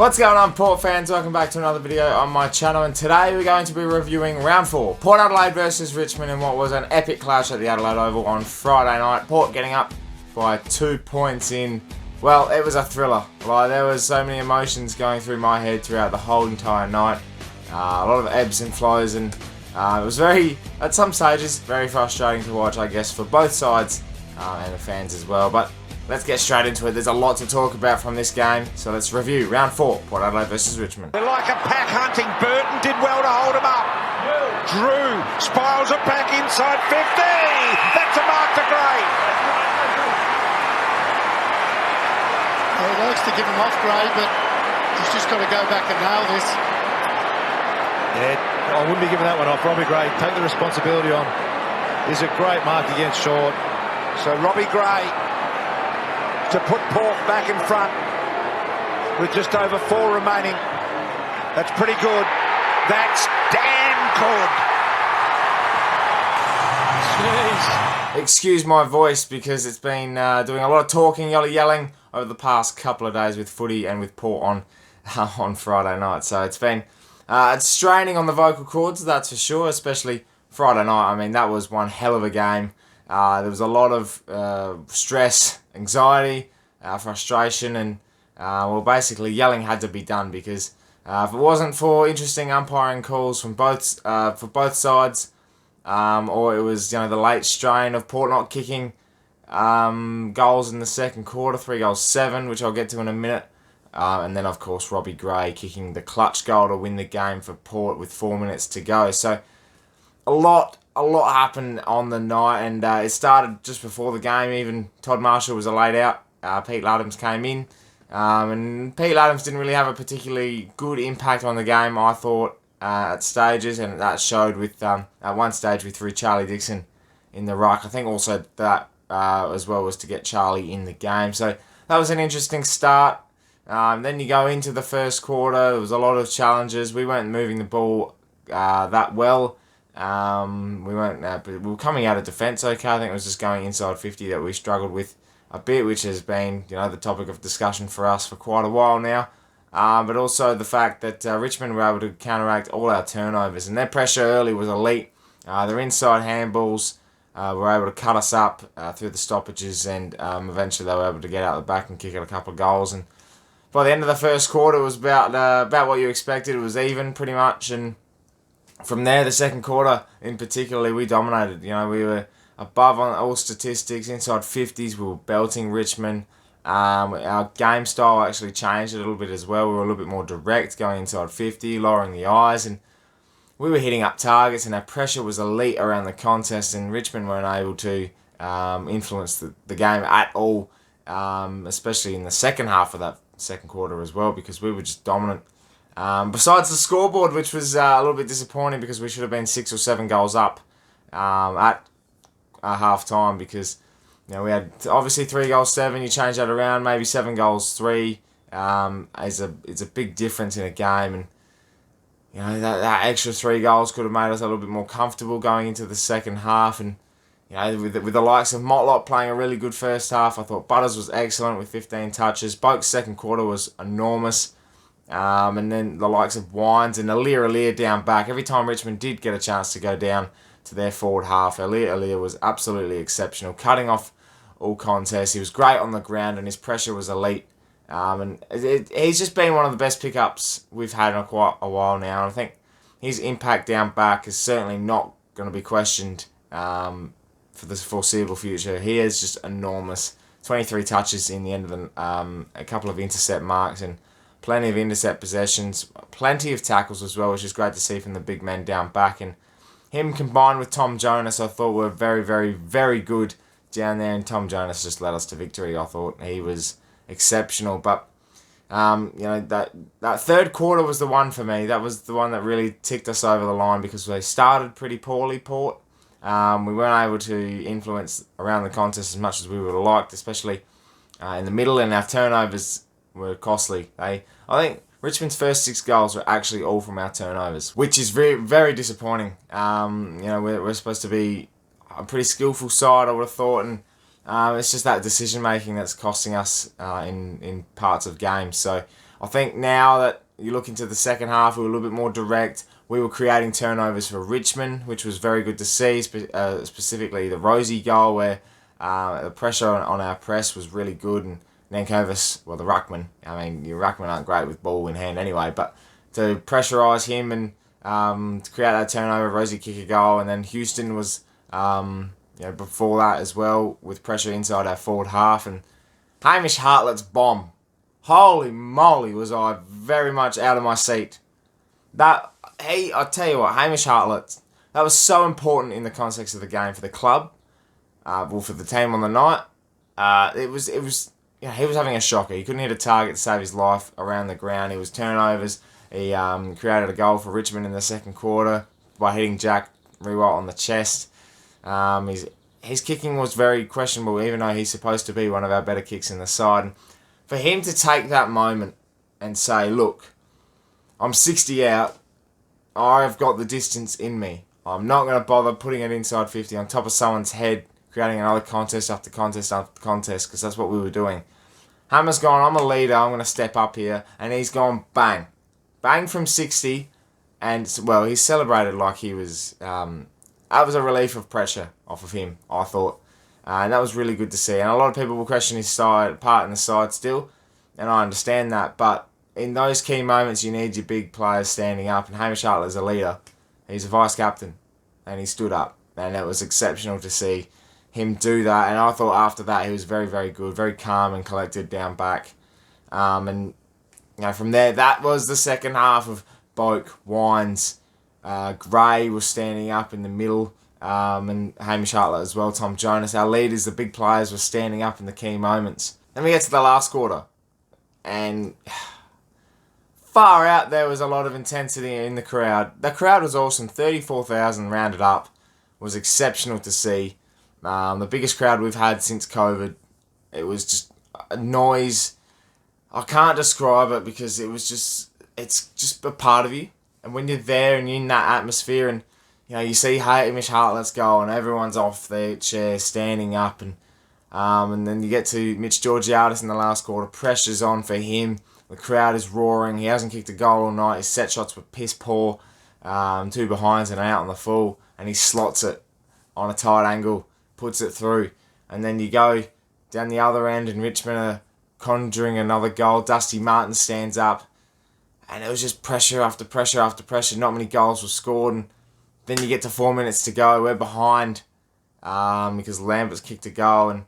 What's going on, Port fans? Welcome back to another video on my channel, and today we're going to be reviewing round 4, Port Adelaide versus Richmond, in what was an epic clash at the Adelaide Oval on Friday night. Port getting up by 2 points in, well, it was a thriller. Like, there was so many emotions going through my head throughout the whole entire night. A lot of ebbs and flows, and it was very, at some stages, very frustrating to watch, I guess, for both sides and the fans as well. But let's get straight into it. There's a lot to talk about from this game, so let's review round 4, Port Adelaide versus Richmond. They're like a pack hunting. Burton did well to hold him up. Drew spirals it back inside 50. That's a mark to Gray. Well, he likes to give him off Gray, but he's just got to go back and nail this. Yeah, I wouldn't be giving that one off. Robbie Gray, take the responsibility on. Is a great mark against short. So Robbie Gray to put Port back in front with just over 4 remaining. That's pretty good. That's damn good. Jeez. Excuse my voice because it's been doing a lot of talking, yelling over the past couple of days with footy and with Port on Friday night. So it's been it's straining on the vocal cords, that's for sure, especially Friday night. I mean, that was one hell of a game. There was a lot of stress, anxiety, frustration, and well, basically yelling had to be done because if it wasn't for interesting umpiring calls from both for both sides, or it was, you know, the late strain of Port not kicking goals in the second quarter, 3-7, which I'll get to in a minute, and then of course Robbie Gray kicking the clutch goal to win the game for Port with 4 minutes to go. So a lot happened on the night, and it started just before the game. Even Todd Marshall was laid out. Pete Laddams came in, and Pete Laddams didn't really have a particularly good impact on the game, I thought, at stages, and that showed with at one stage we threw Charlie Dixon in the ruck. I think also that as well was to get Charlie in the game. So that was an interesting start. Then you go into the first quarter. There was a lot of challenges. We weren't moving the ball that well. We were coming out of defence okay. I think it was just going inside 50 that we struggled with a bit, which has been, you know, the topic of discussion for us for quite a while now. But also the fact that Richmond were able to counteract all our turnovers, and their pressure early was elite. Their inside handballs were able to cut us up through the stoppages, and eventually they were able to get out the back and kick out a couple of goals. And by the end of the first quarter, it was about what you expected. It was even pretty much, and from there, the second quarter in particular, we dominated. You know, we were above on all statistics, inside 50s. We were belting Richmond. Our game style actually changed a little bit as well. We were a little bit more direct, going inside 50, lowering the eyes, and we were hitting up targets, and our pressure was elite around the contest, and Richmond weren't able to influence the game at all, especially in the second half of that second quarter as well, because we were just dominant. Besides the scoreboard, which was a little bit disappointing because we should have been 6 or 7 goals up at half time, because, you know, we had obviously 3-7. You change that around, maybe 7-3 is a big difference in a game, and you know that extra 3 goals could have made us a little bit more comfortable going into the second half. And you know, with the likes of Motlop playing a really good first half, I thought Butters was excellent with 15 touches. Boak's second quarter was enormous. And then the likes of Wines and Alir down back. Every time Richmond did get a chance to go down to their forward half, Alir was absolutely exceptional, cutting off all contests. He was great on the ground, and his pressure was elite. And he's just been one of the best pickups we've had in quite a while now. And I think his impact down back is certainly not going to be questioned for the foreseeable future. He is just enormous. 23 touches in the end of a couple of intercept marks, and plenty of intercept possessions, plenty of tackles as well, which is great to see from the big men down back. And him combined with Tom Jonas, I thought were very, very, very good down there. And Tom Jonas just led us to victory. I thought he was exceptional. But you know, that third quarter was the one for me. That was the one that really ticked us over the line, because they started pretty poorly, Port. We weren't able to influence around the contest as much as we would have liked, especially in the middle, and our turnovers were costly. I think Richmond's first 6 goals were actually all from our turnovers, which is very, very disappointing. You know, we're supposed to be a pretty skillful side, I would have thought, and it's just that decision making that's costing us in parts of games. So I think now that you look into the second half, we were a little bit more direct. We were creating turnovers for Richmond, which was very good to see, specifically the Rosie goal where the pressure on our press was really good, and Nankervis, well, the ruckman, I mean, your ruckman aren't great with ball in hand anyway, but to pressurise him and to create that turnover, Rosie kick a goal, and then Houston was before that as well with pressure inside our forward half, and Hamish Hartlett's bomb. Holy moly, was I very much out of my seat. I'll tell you what, Hamish Hartlett, that was so important in the context of the game for the club, for the team on the night. He was having a shocker. He couldn't hit a target to save his life around the ground. He was turnovers. He created a goal for Richmond in the second quarter by hitting Jack Rivalry on the chest. His kicking was very questionable, even though he's supposed to be one of our better kicks in the side. And for him to take that moment and say, look, I'm 60 out. I've got the distance in me. I'm not going to bother putting it inside 50 on top of someone's head, creating another contest after contest after contest, because that's what we were doing. Hammer's gone, I'm a leader, I'm going to step up here. And he's gone bang. Bang from 60. And, well, he celebrated like he was... that was a relief of pressure off of him, I thought. And that was really good to see. And a lot of people will question his part in the side still. And I understand that. But in those key moments, you need your big players standing up. And Hamish Hartlett is a leader. He's a vice-captain. And he stood up. And it was exceptional to see him do that. And I thought after that, he was very, very good. Very calm and collected down back. And from there, that was the second half of Boak, Wines. Gray was standing up in the middle. And Hamish Hartlett as well, Tom Jonas. Our leaders, the big players, were standing up in the key moments. Then we get to the last quarter. And far out, there was a lot of intensity in the crowd. The crowd was awesome. 34,000 rounded up. Was exceptional to see. The biggest crowd we've had since COVID. It was just a noise. I can't describe it because it's just a part of you. And when you're there and you're in that atmosphere and you see Hamish Hartlett's goal and everyone's off their chair standing up and then you get to Mitch Georgiadis in the last quarter, pressure's on for him. The crowd is roaring. He hasn't kicked a goal all night. His set shots were piss poor. 2 behinds and out on the full, and he slots it on a tight angle, puts it through. And then you go down the other end and Richmond are conjuring another goal. Dusty Martin stands up. And it was just pressure after pressure after pressure. Not many goals were scored. And then you get to 4 minutes to go. We're behind because Lambert's kicked a goal and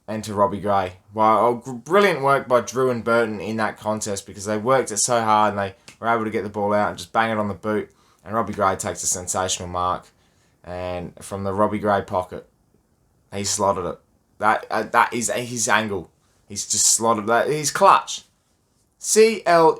enter Robbie Gray. Well, brilliant work by Drew and Burton in that contest because they worked it so hard and they were able to get the ball out and just bang it on the boot. And Robbie Gray takes a sensational mark. And from the Robbie Gray pocket, he slotted it. That is his angle. He's just slotted that. He's clutch. CLUTCH,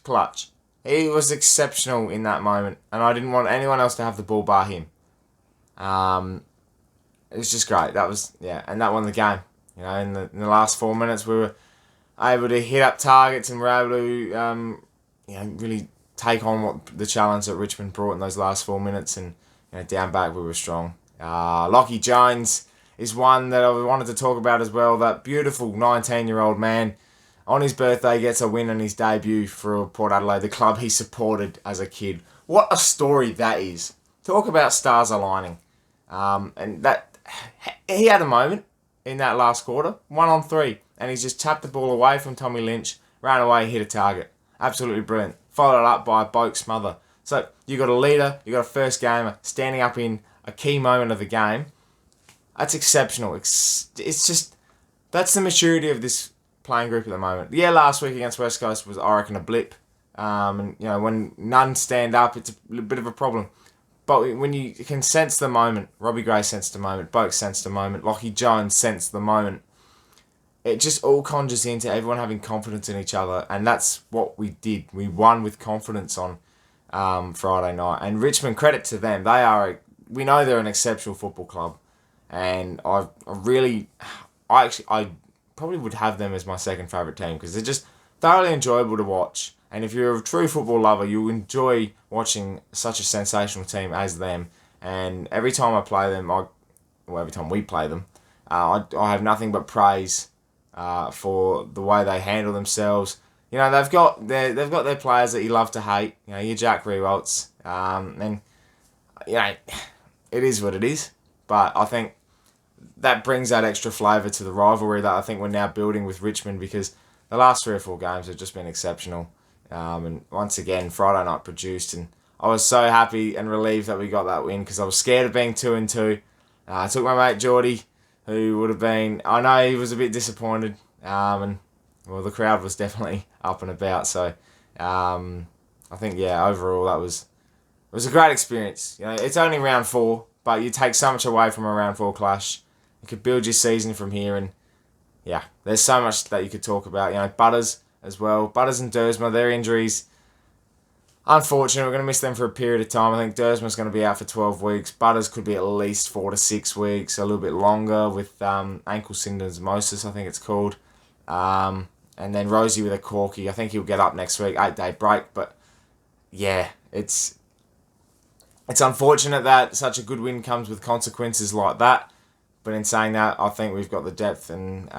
clutch. He was exceptional in that moment, and I didn't want anyone else to have the ball bar him. It was just great. And that won the game. In the last 4 minutes, we were able to hit up targets and were able to, really take on what the challenge that Richmond brought in those last 4 minutes, and down back we were strong. Lockie Jones is one that I wanted to talk about as well. That beautiful 19-year-old man. On his birthday, gets a win on his debut for Port Adelaide, the club he supported as a kid. What a story that is. Talk about stars aligning. And that he had a moment in that last quarter, 1-on-3, and he's just tapped the ball away from Tommy Lynch, ran away, hit a target. Absolutely brilliant. Followed up by a Boak smother. So you got a leader, you got a first gamer standing up in a key moment of the game. That's exceptional. It's just, that's the maturity of this playing group at the moment. Yeah, last week against West Coast was, I reckon, a blip. And when none stand up, it's a bit of a problem. But when you can sense the moment, Robbie Gray sensed the moment, Boak sensed the moment, Lockie Jones sensed the moment, it just all conjures into everyone having confidence in each other, and that's what we did. We won with confidence on Friday night. And Richmond, credit to them, we know they're an exceptional football club, and I probably would have them as my second favourite team because they're just thoroughly enjoyable to watch. And if you're a true football lover, you'll enjoy watching such a sensational team as them. And every time I play them, every time we play them, I have nothing but praise for the way they handle themselves. You know, they've got their players that you love to hate. You know, your Jack Riewolds, and you know, it is what it is. But I think that brings that extra flavour to the rivalry that I think we're now building with Richmond, because the last 3 or 4 games have just been exceptional. And once again, Friday night produced, and I was so happy and relieved that we got that win, because I was scared of being 2-2. I took my mate Geordie, who would have been, I know he was a bit disappointed, and well, the crowd was definitely up and about. So I think, yeah, overall it was a great experience. You know, it's only round 4, but you take so much away from a round 4 clash. You could build your season from here, and yeah, there's so much that you could talk about. You know, Butters as well. Butters and Dersma, their injuries, unfortunate. We're going to miss them for a period of time. I think Dersma's going to be out for 12 weeks. Butters could be at least 4 to 6 weeks, a little bit longer with ankle syndesmosis, I think it's called. And then Rosie with a corky. I think he'll get up next week, 8-day break. But yeah, it's unfortunate that such a good win comes with consequences like that. But in saying that, I think we've got the depth and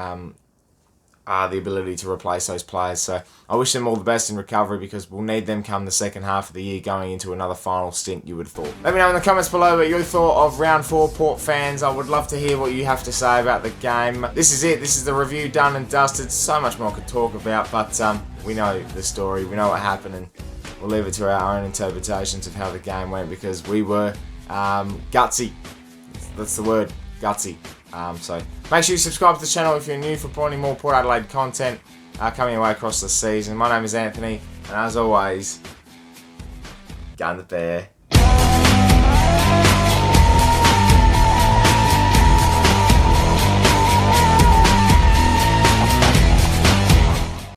the ability to replace those players. So I wish them all the best in recovery, because we'll need them come the second half of the year going into another final stint, you would have thought. Let me know in the comments below what you thought of round 4, Port fans. I would love to hear what you have to say about the game. This is it. This is the review done and dusted. So much more I could talk about, but we know the story. We know what happened, and we'll leave it to our own interpretations of how the game went, because we were gutsy. That's the word. Gutsy. So make sure you subscribe to the channel if you're new for plenty more Port Adelaide content coming away across the season. My name is Anthony, and as always, gun the bear.